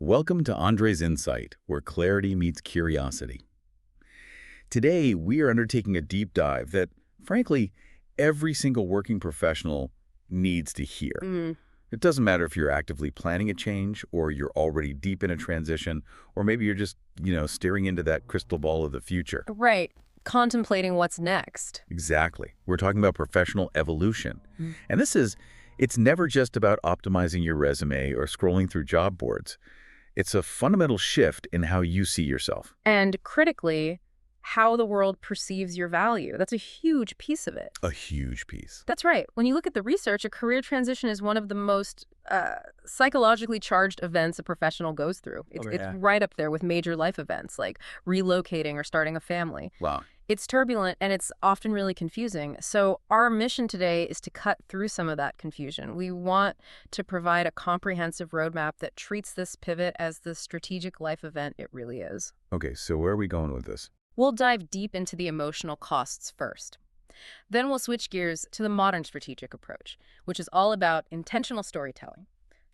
Welcome to Andre's Insight, where clarity meets curiosity. Today, we are undertaking a deep dive that, frankly, every single working professional needs to hear. It doesn't matter if you're actively planning a change, or you're already deep in a transition, or maybe you're just, staring into that crystal ball of the future. Right. Contemplating what's next. Exactly. We're talking about professional evolution. And it's never just about optimizing your resume or scrolling through job boards. It's a fundamental shift in how you see yourself. And critically, how the world perceives your value. That's a huge piece of it. A huge piece. That's right. When you look at the research, a career transition is one of the most psychologically charged events a professional goes through. It's right up there with major life events like relocating or starting a family. Wow. It's turbulent and it's often really confusing. So our mission today is to cut through some of that confusion. We want to provide a comprehensive roadmap that treats this pivot as the strategic life event it really is. Okay, so where are we going with this? We'll dive deep into the emotional costs first. Then we'll switch gears to the modern strategic approach, which is all about intentional storytelling,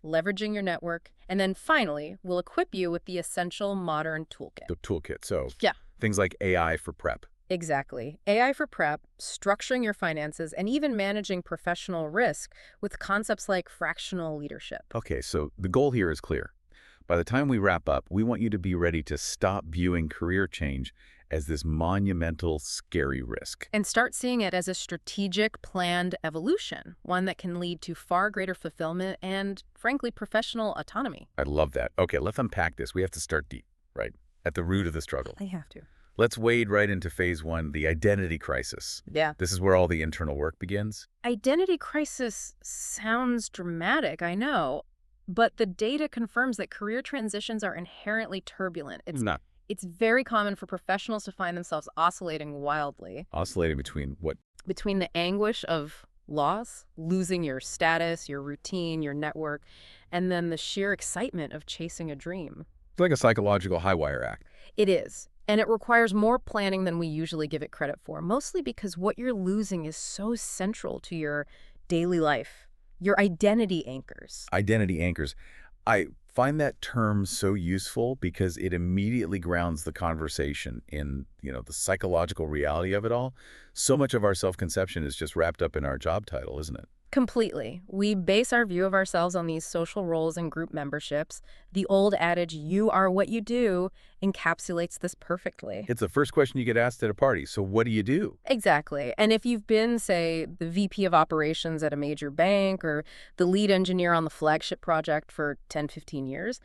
leveraging your network, and then finally, we'll equip you with the essential modern toolkit. The toolkit, so Yeah. things like AI for prep. Exactly. AI for prep, structuring your finances, and even managing professional risk with concepts like fractional leadership. Okay, so the goal here is clear. By the time we wrap up, we want you to be ready to stop viewing career change as this monumental, scary risk. And start seeing it as a strategic, planned evolution, one that can lead to far greater fulfillment and, frankly, professional autonomy. I love that. Okay, let's unpack this. We have to start deep, right? At the root of the struggle. I have to. Let's wade right into phase one, the identity crisis. Yeah. This is where all the internal work begins. Identity crisis sounds dramatic, I know, but the data confirms that career transitions are inherently turbulent. Not It's very common for professionals to find themselves oscillating wildly oscillating between what? between the anguish of loss, losing your status, your routine, your network, and then the sheer excitement of chasing a dream. It's like a psychological high-wire act. It is. And it requires more planning than we usually give it credit for, mostly because what you're losing is so central to your daily life, your identity anchors. Identity anchors. I find that term so useful because it immediately grounds the conversation in, the psychological reality of it all. So much of our self-conception is just wrapped up in our job title, isn't it? Completely. We base our view of ourselves on these social roles and group memberships. The old adage, you are what you do, encapsulates this perfectly. It's the first question you get asked at a party. So what do you do? Exactly. And if you've been, say, the VP of operations at a major bank or the lead engineer on the flagship project for 10, 15 years,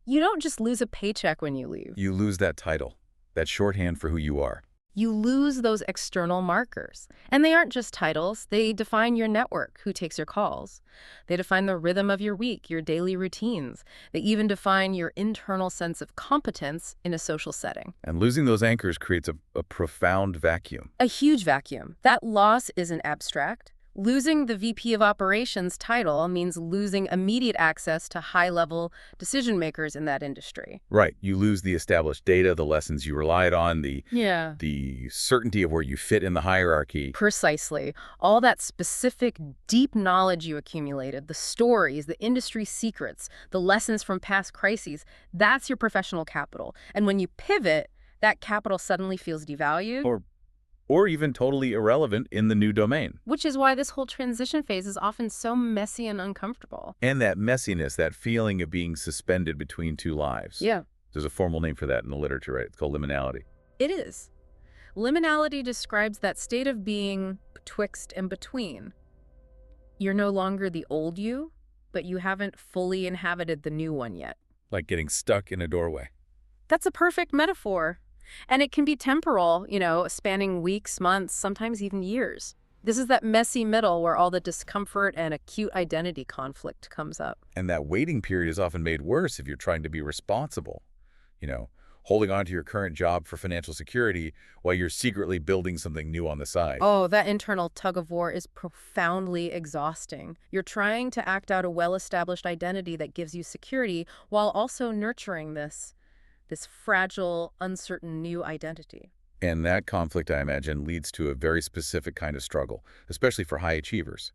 you don't just lose a paycheck when you leave. You lose that title, that shorthand for who you are. You lose those external markers. And they aren't just titles. They define your network, who takes your calls. They define the rhythm of your week, your daily routines. They even define your internal sense of competence in a social setting. And losing those anchors creates a profound vacuum. A huge vacuum. That loss isn't abstract. Losing the VP of Operations title means losing immediate access to high-level decision makers in that industry. Right. You lose the established data, the lessons you relied on, the certainty of where you fit in the hierarchy. Precisely. All that specific, deep knowledge you accumulated, the stories, the industry secrets, the lessons from past crises, that's your professional capital. And when you pivot, that capital suddenly feels devalued. Or even totally irrelevant in the new domain. Which is why this whole transition phase is often so messy and uncomfortable. And that messiness, that feeling of being suspended between two lives. Yeah. There's a formal name for that in the literature, right? It's called liminality. It is. Liminality describes that state of being betwixt and between. You're no longer the old you, but you haven't fully inhabited the new one yet. Like getting stuck in a doorway. That's a perfect metaphor. And it can be temporal, spanning weeks, months, sometimes even years. This is that messy middle where all the discomfort and acute identity conflict comes up. And that waiting period is often made worse if you're trying to be responsible. Holding on to your current job for financial security while you're secretly building something new on the side. Oh, that internal tug of war is profoundly exhausting. You're trying to act out a well-established identity that gives you security while also nurturing this fragile, uncertain new identity. And that conflict, I imagine, leads to a very specific kind of struggle, especially for high achievers.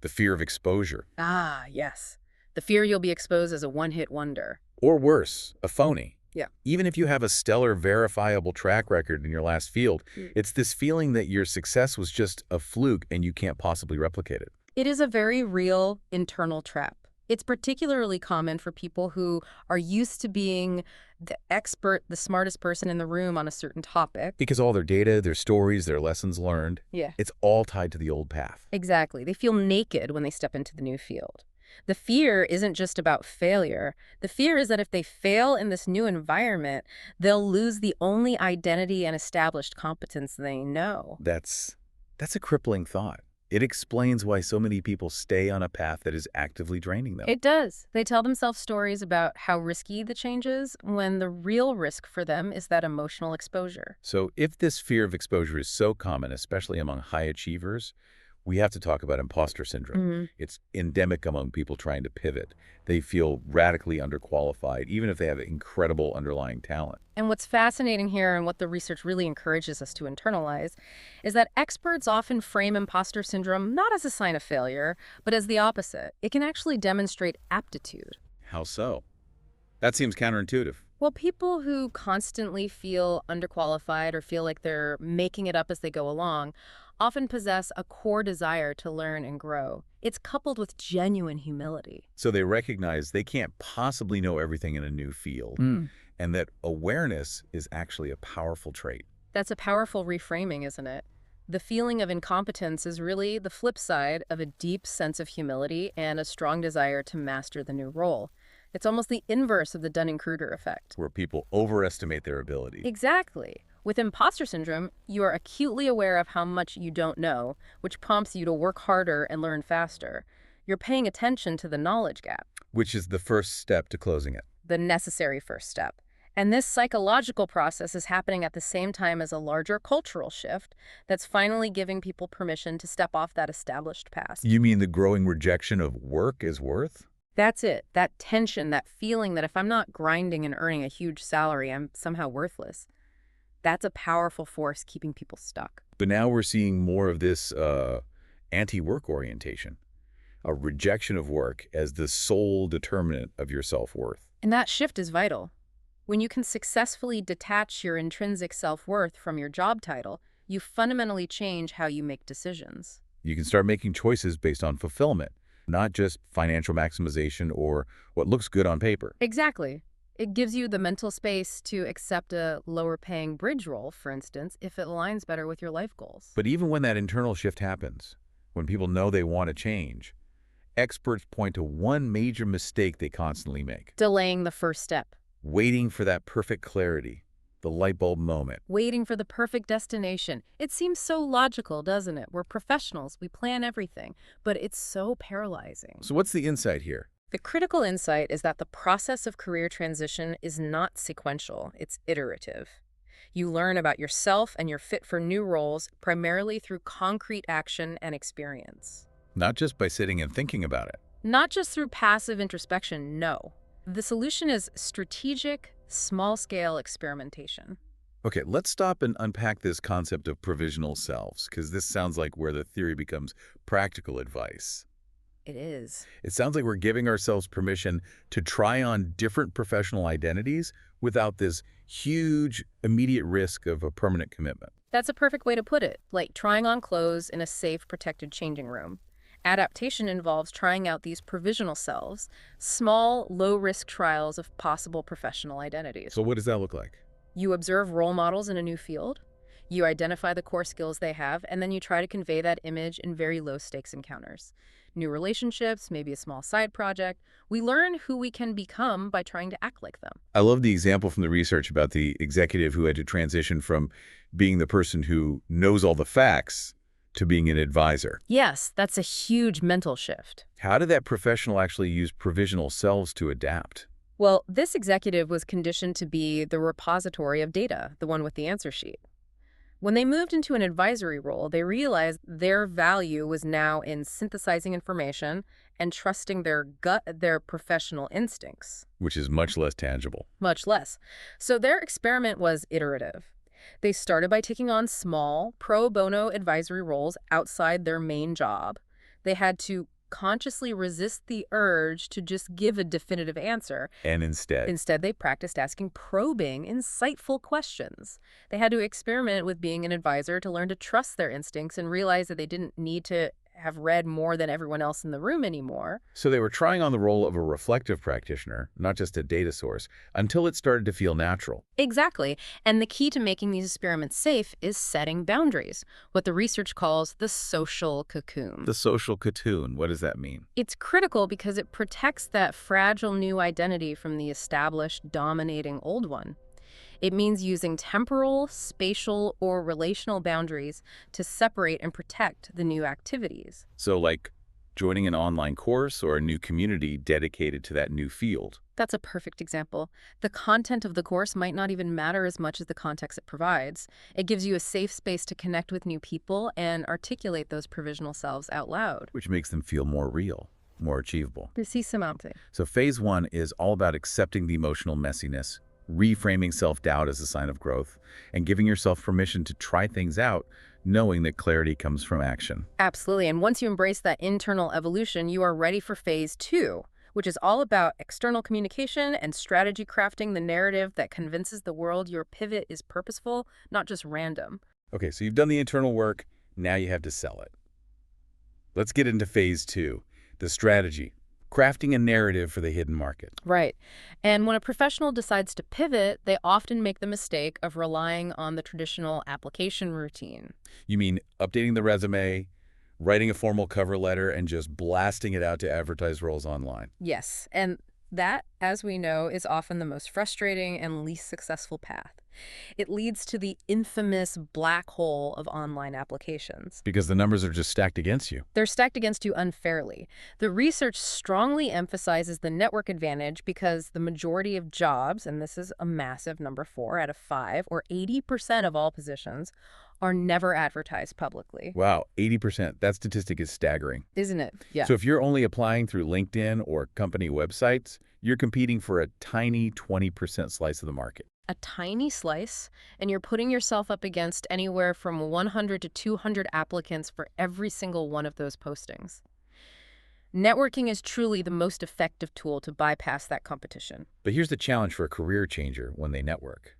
The fear of exposure. Ah, yes. The fear you'll be exposed as a one-hit wonder. Or worse, a phony. Yeah. Even if you have a stellar verifiable track record in your last field, it's this feeling that your success was just a fluke and you can't possibly replicate it. It is a very real internal trap. It's particularly common for people who are used to being the expert, the smartest person in the room on a certain topic. Because all their data, their stories, their lessons learned, Yeah. it's all tied to the old path. Exactly. They feel naked when they step into the new field. The fear isn't just about failure. The fear is that if they fail in this new environment, they'll lose the only identity and established competence they know. That's a crippling thought. It explains why so many people stay on a path that is actively draining them. It does. They tell themselves stories about how risky the change is when the real risk for them is that emotional exposure. So if this fear of exposure is so common, especially among high achievers, we have to talk about imposter syndrome. It's endemic among people trying to pivot. They feel radically underqualified, even if they have incredible underlying talent. And what's fascinating here, and what the research really encourages us to internalize, is that experts often frame imposter syndrome not as a sign of failure, but as the opposite. It can actually demonstrate aptitude. How so? That seems counterintuitive. Well, people who constantly feel underqualified or feel like they're making it up as they go along often possess a core desire to learn and grow. It's coupled with genuine humility. So they recognize they can't possibly know everything in a new field, and that awareness is actually a powerful trait. That's a powerful reframing, isn't it? The feeling of incompetence is really the flip side of a deep sense of humility and a strong desire to master the new role. It's almost the inverse of the Dunning-Kruger effect. Where people overestimate their ability. Exactly. With imposter syndrome, you are acutely aware of how much you don't know, which prompts you to work harder and learn faster. You're paying attention to the knowledge gap. Which is the first step to closing it. The necessary first step. And this psychological process is happening at the same time as a larger cultural shift that's finally giving people permission to step off that established path. You mean the growing rejection of work as worth? That's it. That tension, that feeling that if I'm not grinding and earning a huge salary, I'm somehow worthless. That's a powerful force keeping people stuck. But now we're seeing more of this anti-work orientation, a rejection of work as the sole determinant of your self-worth. And that shift is vital. When you can successfully detach your intrinsic self-worth from your job title, you fundamentally change how you make decisions. You can start making choices based on fulfillment, not just financial maximization or what looks good on paper. Exactly. It gives you the mental space to accept a lower-paying bridge role, for instance, if it aligns better with your life goals. But even when that internal shift happens, when people know they want to change, experts point to one major mistake they constantly make. Delaying the first step. Waiting for that perfect clarity, the light bulb moment. Waiting for the perfect destination. It seems so logical, doesn't it? We're professionals. We plan everything. But it's so paralyzing. So what's the insight here? The critical insight is that the process of career transition is not sequential. It's iterative. You learn about yourself and your fit for new roles primarily through concrete action and experience. Not just by sitting and thinking about it. Not just through passive introspection, no. The solution is strategic, small-scale experimentation. Okay, let's stop and unpack this concept of provisional selves, because this sounds like where the theory becomes practical advice. It is. It sounds like we're giving ourselves permission to try on different professional identities without this huge, immediate risk of a permanent commitment. That's a perfect way to put it, like trying on clothes in a safe, protected changing room. Adaptation involves trying out these provisional selves, small, low-risk trials of possible professional identities. So what does that look like? You observe role models in a new field, you identify the core skills they have, and then you try to convey that image in very low-stakes encounters. New relationships, maybe a small side project. We learn who we can become by trying to act like them. I love the example from the research about the executive who had to transition from being the person who knows all the facts to being an advisor. Yes, that's a huge mental shift. How did that professional actually use provisional selves to adapt? Well, this executive was conditioned to be the repository of data, the one with the answer sheet. When they moved into an advisory role, they realized their value was now in synthesizing information and trusting their gut, their professional instincts. Which is much less tangible. Much less. So their experiment was iterative. They started by taking on small, pro bono advisory roles outside their main job. They had to consciously resist the urge to just give a definitive answer. And instead, Instead, they practiced asking probing, insightful questions. They had to experiment with being an advisor to learn to trust their instincts and realize that they didn't need to have read more than everyone else in the room anymore. so they were trying on the role of a reflective practitioner, not just a data source, until it started to feel natural. Exactly. And the key to making these experiments safe is setting boundaries, what the research calls the social cocoon. The social cocoon, what does that mean? It's critical because it protects that fragile new identity from the established, dominating old one. It means using temporal, spatial, or relational boundaries to separate and protect the new activities. So like joining an online course or a new community dedicated to that new field. That's a perfect example. The content of the course might not even matter as much as the context it provides. It gives you a safe space to connect with new people and articulate those provisional selves out loud. Which makes them feel more real, more achievable. Precisamente. So phase one is all about accepting the emotional messiness, reframing self-doubt as a sign of growth, and giving yourself permission to try things out, knowing that clarity comes from action. Absolutely. And once you embrace that internal evolution, you are ready for phase two, which is all about external communication and strategy crafting the narrative that convinces the world your pivot is purposeful, not just random. Okay, so you've done the internal work, now you have to sell it. Let's get into phase two, the strategy. Crafting a narrative for the hidden market. Right. And when a professional decides to pivot, they often make the mistake of relying on the traditional application routine. You mean updating the resume, writing a formal cover letter, and just blasting it out to advertise roles online. Yes, and that, as we know, is often the most frustrating and least successful path. It leads to the infamous black hole of online applications. Because the numbers are just stacked against you. They're stacked against you unfairly. The research strongly emphasizes the network advantage because the majority of jobs, and this is a massive number, 4 out of 5, or 80% of all positions, are never advertised publicly. Wow, 80%. That statistic is staggering. Isn't it? Yeah. So if you're only applying through LinkedIn or company websites, you're competing for a tiny 20% slice of the market. A tiny slice, and you're putting yourself up against anywhere from 100 to 200 applicants for every single one of those postings. Networking is truly the most effective tool to bypass that competition. But here's the challenge for a career changer when they network.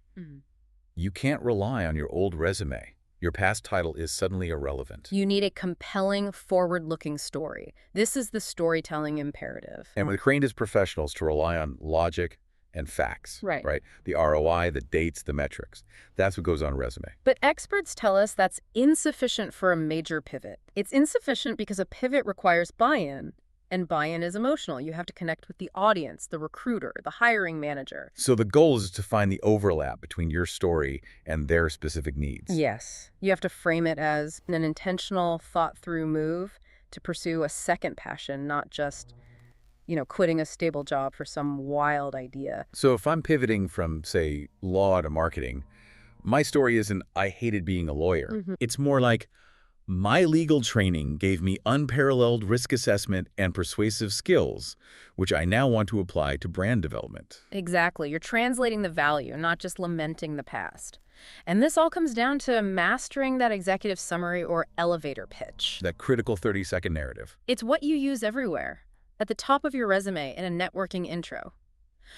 You can't rely on your old resume. Your past title is suddenly irrelevant. You need a compelling, forward-looking story. This is the storytelling imperative. And we're trained as professionals to rely on logic and facts, Right. The ROI, the dates, the metrics. That's what goes on a resume. But experts tell us that's insufficient for a major pivot. It's insufficient because a pivot requires buy-in, and buy-in is emotional. You have to connect with the audience, the recruiter, the hiring manager. So the goal is to find the overlap between your story and their specific needs. Yes. You have to frame it as an intentional, thought-through move to pursue a second passion, not just, quitting a stable job for some wild idea. So if I'm pivoting from, say, law to marketing, my story isn't I hated being a lawyer. It's more like my legal training gave me unparalleled risk assessment and persuasive skills, which I now want to apply to brand development. Exactly. You're translating the value, not just lamenting the past. And this all comes down to mastering that executive summary or elevator pitch. That critical 30-second narrative. It's what you use everywhere, at the top of your resume in a networking intro.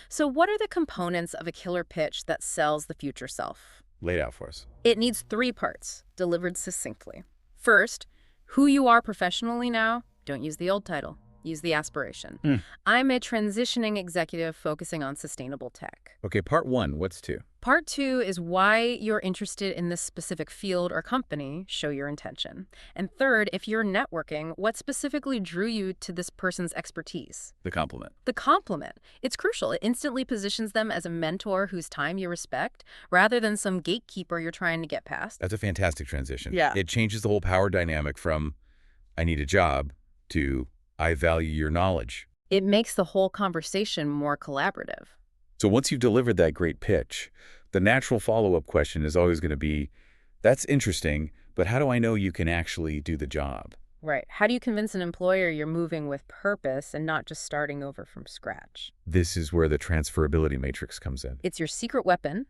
So what are the components of a killer pitch that sells the future self? Laid out for us. It needs 3 parts, delivered succinctly. First, who you are professionally now. Don't use the old title. Use the aspiration. I'm a transitioning executive focusing on sustainable tech. Okay, part 1, what's 2? Part 2 is why you're interested in this specific field or company. Show your intention. And third, if you're networking, what specifically drew you to this person's expertise? The compliment. The compliment. It's crucial. It instantly positions them as a mentor whose time you respect, rather than some gatekeeper you're trying to get past. That's a fantastic transition. Yeah. It changes the whole power dynamic from I need a job to I value your knowledge. It makes the whole conversation more collaborative. So once you've delivered that great pitch, the natural follow-up question is always going to be, that's interesting, but how do I know you can actually do the job? Right. How do you convince an employer you're moving with purpose and not just starting over from scratch? This is where the transferability matrix comes in. It's your secret weapon,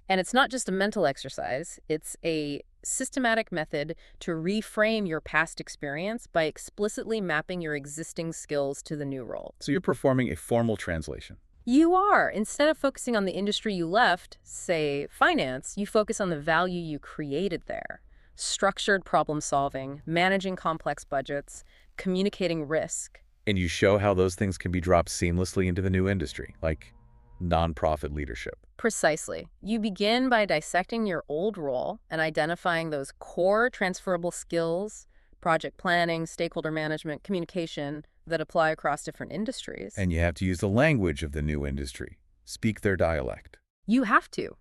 and it's not just a mental exercise. It's a systematic method to reframe your past experience by explicitly mapping your existing skills to the new role. So you're performing a formal translation. You are. Instead of focusing on the industry you left, say finance, you focus on the value you created there. Structured problem solving, managing complex budgets, communicating risk. And you show how those things can be dropped seamlessly into the new industry, like nonprofit leadership. Precisely. You begin by dissecting your old role and identifying those core transferable skills, project planning, stakeholder management, communication, that apply across different industries. And you have to use the language of the new industry, speak their dialect. You have to.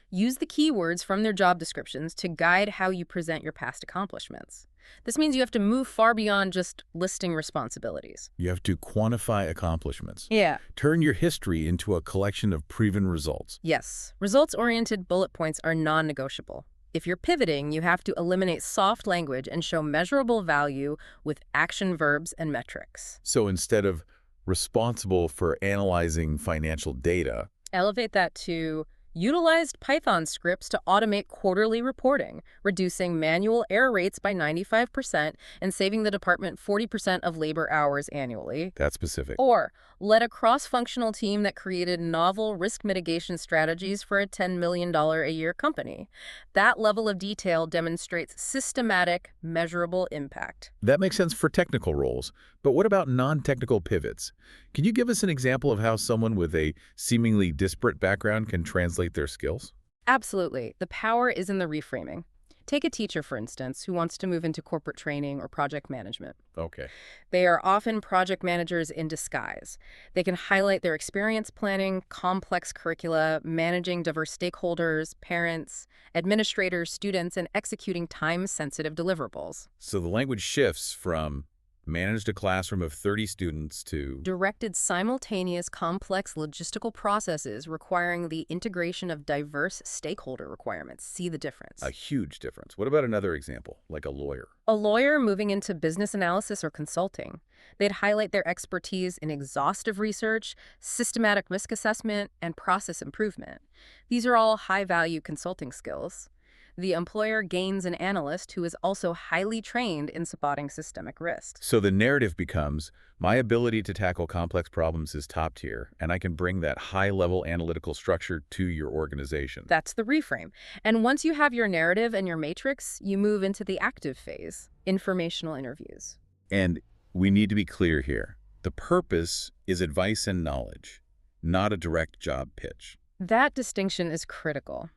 Use the keywords from their job descriptions to guide how you present your past accomplishments. This means you have to move far beyond just listing responsibilities. You have to quantify accomplishments. Yeah. Turn your history into a collection of proven results. Yes. Results-oriented bullet points are non-negotiable. If you're pivoting, you have to eliminate soft language and show measurable value with action verbs and metrics. So instead of responsible for analyzing financial data, Elevate that to utilized Python scripts to automate quarterly reporting, reducing manual error rates by 95% and saving the department 40% of labor hours annually. that's specific. Or led a cross-functional team that created novel risk mitigation strategies for a $10 million a year company. That level of detail demonstrates systematic, measurable impact. That makes sense for technical roles, but what about non-technical pivots? Can you give us an example of how someone with a seemingly disparate background can translate their skills? Absolutely. The power is in the reframing. Take a teacher, for instance, who wants to move into corporate training or project management. Okay. They are often project managers in disguise. They can highlight their experience planning complex curricula, managing diverse stakeholders, parents, administrators, students, and executing time-sensitive deliverables. So the language shifts from managed a classroom of 30 students to Directed simultaneous complex logistical processes requiring the integration of diverse stakeholder requirements. See the difference. a huge difference. What about another example, like a lawyer? A lawyer moving into business analysis or consulting. They'd highlight their expertise in exhaustive research, systematic risk assessment, and process improvement. These are all high-value consulting skills. The employer gains an analyst who is also highly trained in spotting systemic risks. So the narrative becomes, my ability to tackle complex problems is top tier, and I can bring that high-level analytical structure to your organization. That's the reframe. And once you have your narrative and your matrix, you move into the active phase, informational interviews. And we need to be clear here. The purpose is advice and knowledge, not a direct job pitch. That distinction is critical.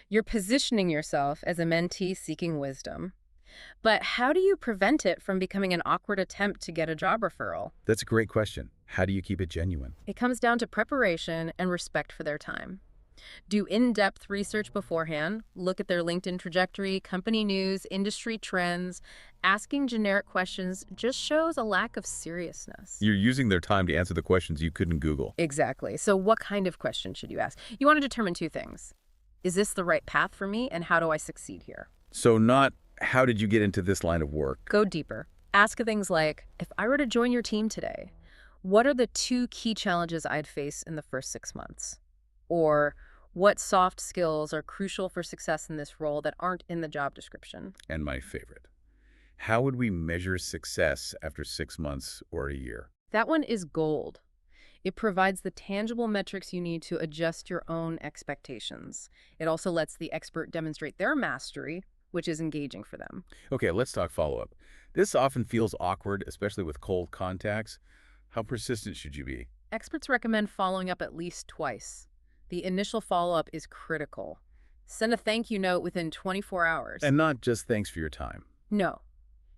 You're positioning yourself as a mentee seeking wisdom. But how do you prevent it from becoming an awkward attempt to get a job referral? That's a great question. How do you keep it genuine? It comes down to preparation and respect for their time. Do in-depth research beforehand, look at their LinkedIn trajectory, company news, industry trends. Asking generic questions just shows a lack of seriousness. You're using their time to answer the questions you couldn't Google. Exactly. So what kind of question should you ask? You want to determine two things. Is this the right path for me, and how do I succeed here? So not, how did you get into this line of work? Go deeper. Ask things like, if I were to join your team today, what are the 2 key challenges I'd face in the first 6 months? Or what soft skills are crucial for success in this role that aren't in the job description? And my favorite, how would we measure success after 6 months or a year? That one is gold. It provides the tangible metrics you need to adjust your own expectations. It also lets the expert demonstrate their mastery, which is engaging for them. Okay, let's talk follow-up. This often feels awkward, especially with cold contacts. How persistent should you be? Experts recommend following up at least twice. The initial follow-up is critical. Send a thank you note within 24 hours. And not just thanks for your time. No.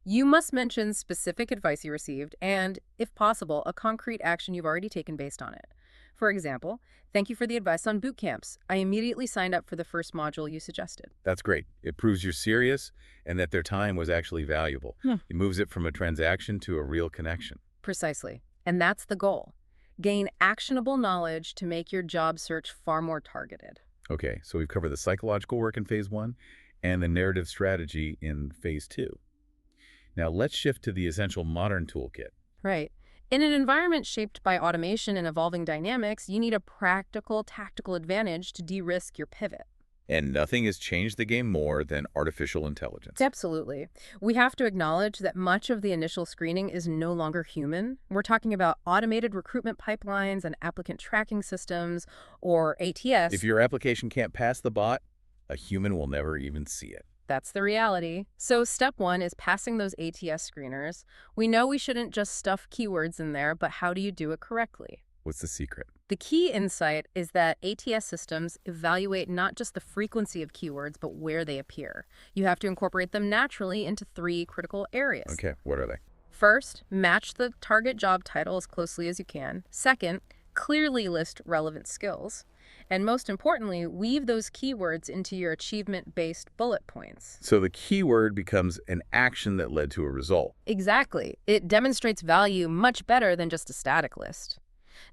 You must mention specific advice you received and, if possible, a concrete action you've already taken based on it. For example, thank you for the advice on boot camps. I immediately signed up for the first module you suggested. That's great. It proves you're serious and that their time was actually valuable. It moves it from a transaction to a real connection. Precisely. And that's the goal. Gain actionable knowledge to make your job search far more targeted. Okay, so we've covered the psychological work in phase 1 and the narrative strategy in phase 2. Now let's shift to the essential modern toolkit. Right. In an environment shaped by automation and evolving dynamics, you need a practical, tactical advantage to de-risk your pivot. And nothing has changed the game more than artificial intelligence. Absolutely. We have to acknowledge that much of the initial screening is no longer human. We're talking about automated recruitment pipelines and applicant tracking systems, or If ATS. your application can't pass the bot, a human will never even see it. That's the reality. So step one is passing those ATS screeners. We know we shouldn't just stuff keywords in there, but how do you do it correctly? What's the secret? The key insight is that ATS systems evaluate not just the frequency of keywords, but where they appear. You have to incorporate them naturally into 3 critical areas. Okay, what are they? First, match the target job title as closely as you can. Second, clearly list relevant skills. And most importantly, weave those keywords into your achievement-based bullet points. So the keyword becomes an action that led to a result. Exactly. It demonstrates value much better than just a static list.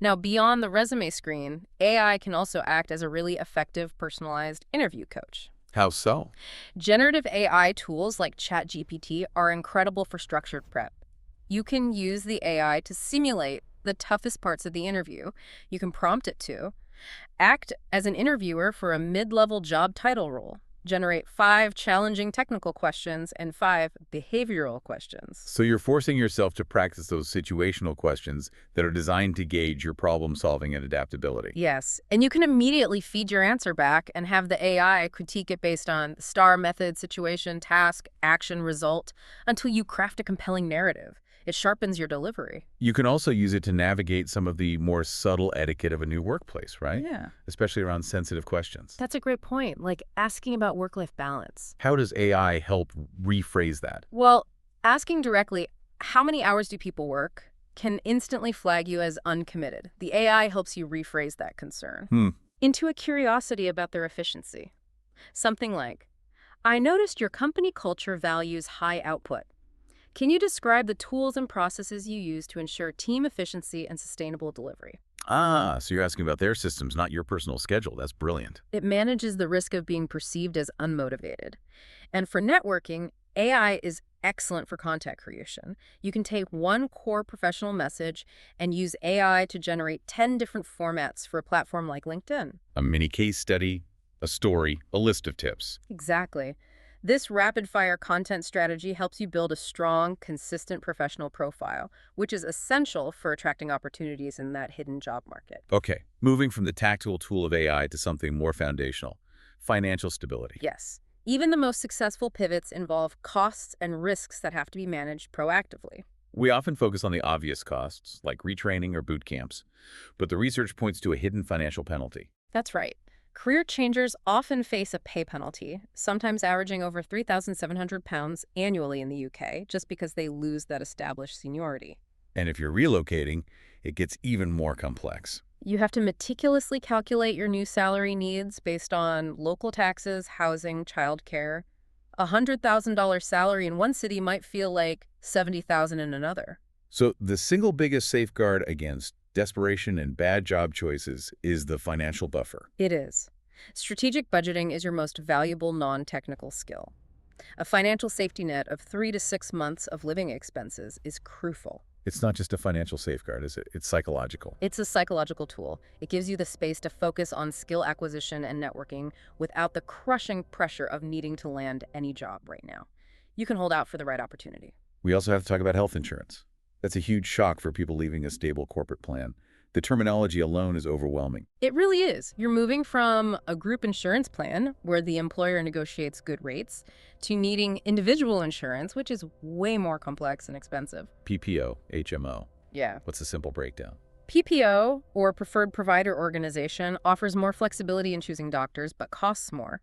Now, beyond the resume screen, AI can also act as a really effective personalized interview coach. How so? Generative AI tools like ChatGPT are incredible for structured prep. You can use the AI to simulate the toughest parts of the interview. You can prompt it to act as an interviewer for a mid-level job title role, generate 5 challenging technical questions and 5 behavioral questions. So you're forcing yourself to practice those situational questions that are designed to gauge your problem solving and adaptability. Yes, and you can immediately feed your answer back and have the AI critique it based on the STAR method, situation, task, action, result, until you craft a compelling narrative. It sharpens your delivery. You can also use it to navigate some of the more subtle etiquette of a new workplace, right? Yeah. Especially around sensitive questions. That's a great point, like asking about work-life balance. How does AI help rephrase that? Well, asking directly, how many hours do people work, can instantly flag you as uncommitted. The AI helps you rephrase that concern into a curiosity about their efficiency. Something like, I noticed your company culture values high output. Can you describe the tools and processes you use to ensure team efficiency and sustainable delivery? Ah, so you're asking about their systems, not your personal schedule. That's brilliant. It manages the risk of being perceived as unmotivated. And for networking, AI is excellent for content creation. You can take one core professional message and use AI to generate 10 different formats for a platform like LinkedIn. A mini case study, a story, a list of tips. Exactly. This rapid-fire content strategy helps you build a strong, consistent professional profile, which is essential for attracting opportunities in that hidden job market. Okay, moving from the tactical tool of AI to something more foundational, financial stability. Yes. Even the most successful pivots involve costs and risks that have to be managed proactively. We often focus on the obvious costs, like retraining or boot camps, but the research points to a hidden financial penalty. That's right. Career changers often face a pay penalty, sometimes averaging over £3,700 annually in the UK, just because they lose that established seniority. And if you're relocating, it gets even more complex. You have to meticulously calculate your new salary needs based on local taxes, housing, childcare. A $100,000 salary in one city might feel like $70,000 in another. So the single biggest safeguard against desperation and bad job choices is the financial buffer. It is. Strategic budgeting is your most valuable non-technical skill. A financial safety net of 3 to 6 months of living expenses is crucial. It's not just a financial safeguard, is it? It's psychological. It's a psychological tool. It gives you the space to focus on skill acquisition and networking without the crushing pressure of needing to land any job right now. You can hold out for the right opportunity. We also have to talk about health insurance. That's a huge shock for people leaving a stable corporate plan. The terminology alone is overwhelming. It really is. You're moving from a group insurance plan, where the employer negotiates good rates, to needing individual insurance, which is way more complex and expensive. PPO, HMO. Yeah. What's the simple breakdown? PPO, or Preferred Provider Organization, offers more flexibility in choosing doctors, but costs more.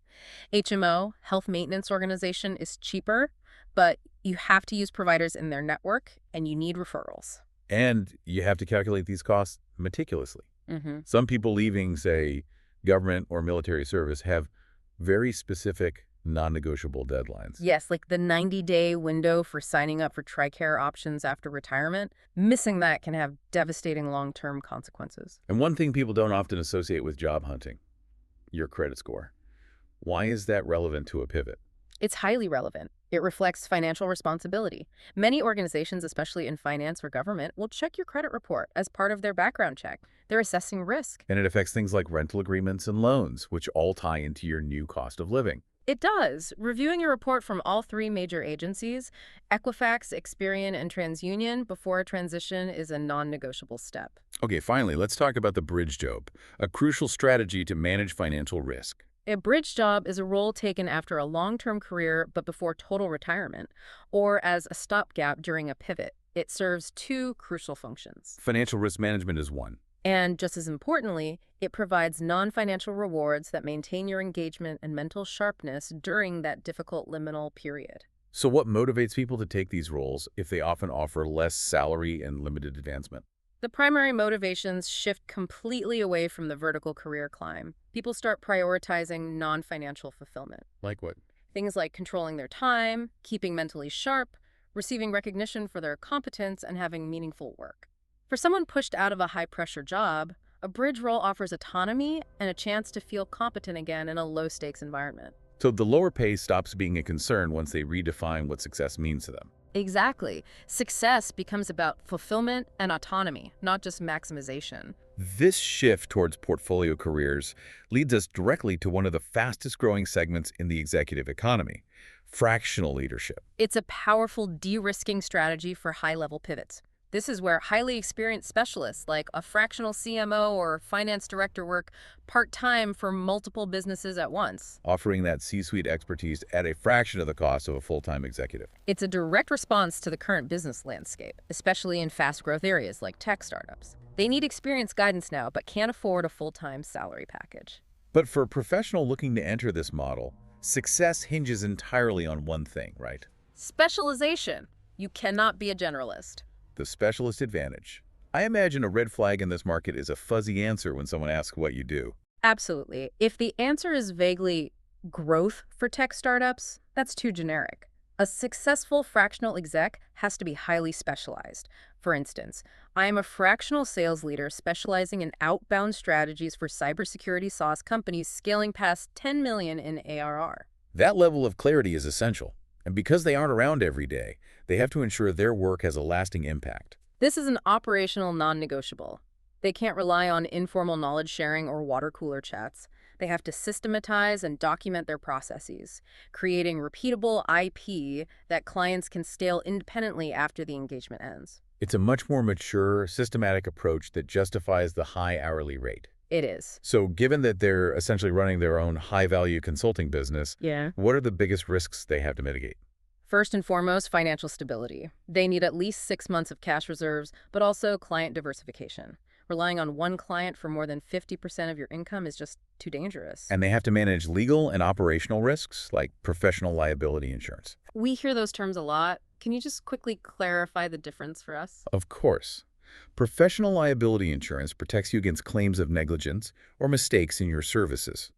HMO, Health Maintenance Organization, is cheaper, but you have to use providers in their network, and you need referrals. And you have to calculate these costs meticulously. Mm-hmm. Some people leaving, say, government or military service have very specific non-negotiable deadlines. Yes, like the 90-day window for signing up for TRICARE options after retirement. Missing that can have devastating long-term consequences. And one thing people don't often associate with job hunting, your credit score. Why is that relevant to a pivot? It's highly relevant. It reflects financial responsibility. Many organizations, especially in finance or government, will check your credit report as part of their background check. They're assessing risk. And it affects things like rental agreements and loans, which all tie into your new cost of living. It does. Reviewing a report from all three major agencies, Equifax, Experian, and TransUnion, before a transition is a non-negotiable step. Okay, finally, let's talk about the bridge job, a crucial strategy to manage financial risk. A bridge job is a role taken after a long-term career but before total retirement, or as a stopgap during a pivot. It serves two crucial functions. Financial risk management is one. And just as importantly, it provides non-financial rewards that maintain your engagement and mental sharpness during that difficult liminal period. So what motivates people to take these roles if they often offer less salary and limited advancement? The primary motivations shift completely away from the vertical career climb. People start prioritizing non-financial fulfillment. Like what? Things like controlling their time, keeping mentally sharp, receiving recognition for their competence, and having meaningful work. For someone pushed out of a high-pressure job, a bridge role offers autonomy and a chance to feel competent again in a low-stakes environment. So the lower pay stops being a concern once they redefine what success means to them. Exactly. Success becomes about fulfillment and autonomy, not just maximization. This shift towards portfolio careers leads us directly to one of the fastest growing segments in the executive economy, fractional leadership. It's a powerful de-risking strategy for high-level pivots. This is where highly experienced specialists like a fractional CMO or finance director work part-time for multiple businesses at once. Offering that C-suite expertise at a fraction of the cost of a full-time executive. It's a direct response to the current business landscape, especially in fast-growth areas like tech startups. They need experienced guidance now, but can't afford a full-time salary package. But for a professional looking to enter this model, success hinges entirely on one thing, right? Specialization. You cannot be a generalist. The specialist advantage. I imagine a red flag in this market is a fuzzy answer when someone asks what you do. Absolutely. If the answer is vaguely growth for tech startups, that's too generic. A successful fractional exec has to be highly specialized. For instance, I am a fractional sales leader specializing in outbound strategies for cybersecurity SaaS companies scaling past 10 million in ARR. That level of clarity is essential. And because they aren't around every day, they have to ensure their work has a lasting impact. This is an operational non-negotiable. They can't rely on informal knowledge sharing or water cooler chats. They have to systematize and document their processes, creating repeatable IP that clients can scale independently after the engagement ends. It's a much more mature, systematic approach that justifies the high hourly rate. It is. So given that they're essentially running their own high-value consulting business, what are the biggest risks they have to mitigate? First and foremost, financial stability. They need at least 6 months of cash reserves, but also client diversification. Relying on one client for more than 50% of your income is just too dangerous. And they have to manage legal and operational risks, like professional liability insurance. We hear those terms a lot. Can you just quickly clarify the difference for us? Of course. Professional liability insurance protects you against claims of negligence or mistakes in your services.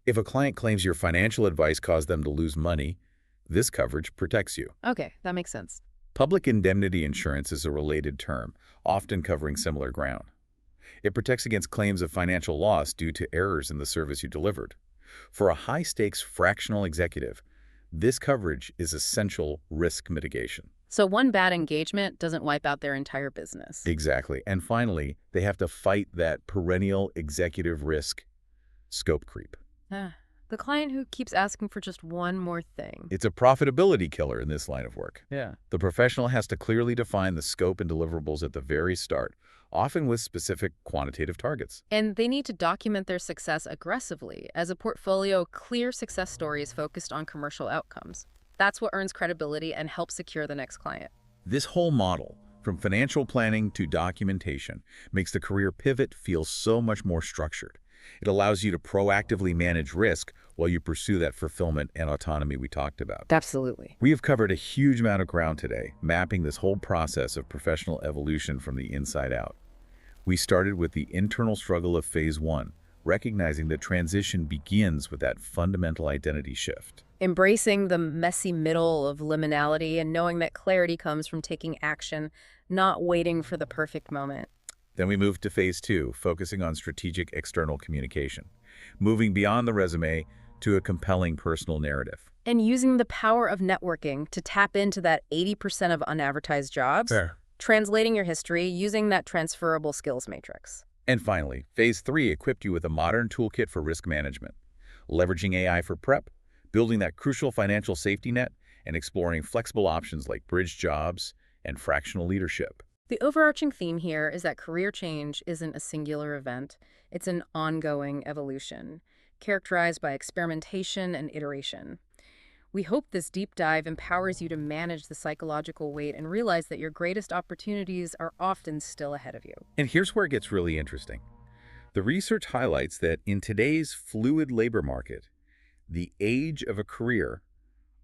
If a client claims your financial advice caused them to lose money, this coverage protects you. Okay, that makes sense. Public indemnity insurance is a related term, often covering similar ground. It protects against claims of financial loss due to errors in the service you delivered. For a high-stakes fractional executive, this coverage is essential risk mitigation. So one bad engagement doesn't wipe out their entire business. Exactly. And finally, they have to fight that perennial executive risk, scope creep. The client who keeps asking for just one more thing. It's a profitability killer in this line of work. Yeah. The professional has to clearly define the scope and deliverables at the very start, often with specific quantitative targets. And they need to document their success aggressively as a portfolio of clear success stories focused on commercial outcomes. That's what earns credibility and helps secure the next client. This whole model, from financial planning to documentation, makes the career pivot feel so much more structured. It allows you to proactively manage risk while you pursue that fulfillment and autonomy we talked about. Absolutely. We have covered a huge amount of ground today, mapping this whole process of professional evolution from the inside out. We started with the internal struggle of phase 1, recognizing that transition begins with that fundamental identity shift. Embracing the messy middle of liminality and knowing that clarity comes from taking action, not waiting for the perfect moment. Then we moved to phase 2, focusing on strategic external communication, moving beyond the resume to a compelling personal narrative. And using the power of networking to tap into that 80% of unadvertised jobs, Fair. translating your history using that transferable skills matrix. And finally, Phase 3 equipped you with a modern toolkit for risk management, leveraging AI for prep, building that crucial financial safety net, and exploring flexible options like bridge jobs and fractional leadership. The overarching theme here is that career change isn't a singular event. It's an ongoing evolution, characterized by experimentation and iteration. We hope this deep dive empowers you to manage the psychological weight and realize that your greatest opportunities are often still ahead of you. And here's where it gets really interesting. The research highlights that in today's fluid labor market, the age of a career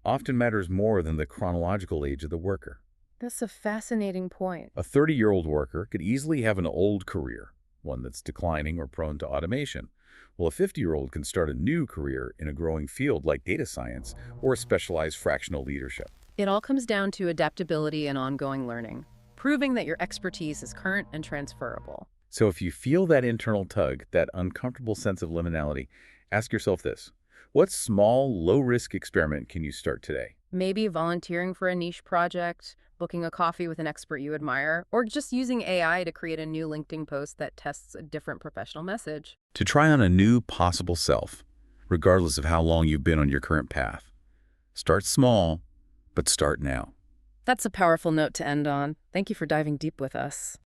often matters more than the chronological age of the worker. That's a fascinating point. A 30-year-old worker could easily have an old career, one that's declining or prone to automation, while a 50-year-old can start a new career in a growing field like data science or specialized fractional leadership. It all comes down to adaptability and ongoing learning, proving that your expertise is current and transferable. So if you feel that internal tug, that uncomfortable sense of liminality, ask yourself this: what small, low-risk experiment can you start today? Maybe volunteering for a niche project, booking a coffee with an expert you admire, or just using AI to create a new LinkedIn post that tests a different professional message. To try on a new possible self, regardless of how long you've been on your current path. Start small, but start now. That's a powerful note to end on. Thank you for diving deep with us.